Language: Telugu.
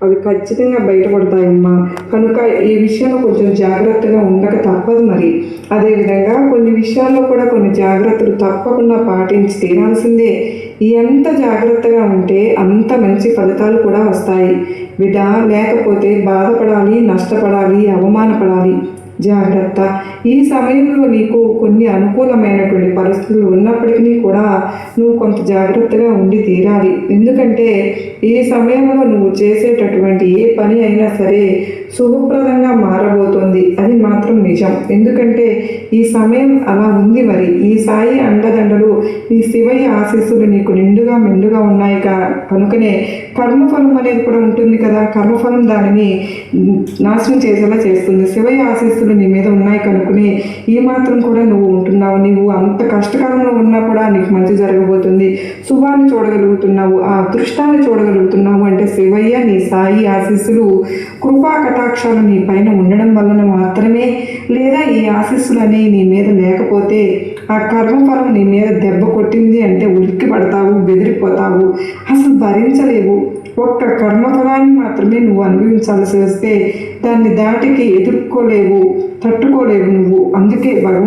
అవి ఖచ్చితంగా బయటపడతాయమ్మా. కనుక ఈ విషయంలో కొంచెం జాగ్రత్తగా ఉండక తప్పదు మరి. అదేవిధంగా కొన్ని విషయాల్లో కూడా కొన్ని జాగ్రత్తలు తప్పకుండా పాటించి తీరాల్సిందే. ఎంత జాగ్రత్తగా ఉంటే అంత మంచి ఫలితాలు కూడా వస్తాయి బిడ్డ. లేకపోతే బాధపడాలి, నష్టపడాలి, అవమానపడాలి. జాగ్రత్త. ఈ సమయంలో నీకు కొన్ని అనుకూలమైనటువంటి పరిస్థితులు ఉన్నప్పటికీ కూడా నువ్వు కొంత జాగ్రత్తగా ఉండి తీరాలి. ఎందుకంటే ఈ సమయంలో నువ్వు చేసేటటువంటి ఏ పని అయినా సరే శుభప్రదంగా మారబోతోంది. అది మాత్రం నిజం. ఎందుకంటే ఈ సమయం అలా ఉంది. మరి ఈ సాయి అండదండలు, ఈ శివయ్య ఆశీస్సులు నీకు నిండుగా మెండుగా ఉన్నాయి. కనుకనే కర్మఫలం అనేది కూడా ఉంటుంది కదా. కర్మఫలం దానిని నాశనం చేసేలా చేస్తుంది. శివయ్య ఆశీస్సులు నీ మీద ఉన్నాయి కనుకనే ఈ మాత్రం కూడా నువ్వు ఉంటున్నావు. నీవు అంత కష్టకాలంలో ఉన్నా కూడా నీకు మంచి జరగబోతుంది. శుభాన్ని చూడగలుగుతున్నావు, ఆ అదృష్టాన్ని చూడగలుగుతున్నావు అంటే శివయ్య నీ సాయి ఆశీస్సులు, కృపా కటాక్షాలు నీ పైన ఉండడం వలన మాత్రమే. లేదా ఈ ఆశీస్సులు అనేవి నీ మీద లేకపోతే ఆ కర్మఫలం నీ మీద దెబ్బ కొట్టింది అంటే ఉలిక్కి పడతావు, బెదిరిపోతావు, అసలు భరించలేవు. ఒక్క కర్మఫలాన్ని మాత్రమే నువ్వు అనుభవించాల్సి వస్తే దాన్ని దాటికి ఎదుర్కోలేవు, తట్టుకోలేవు నువ్వు. అందుకే భగవంతుడు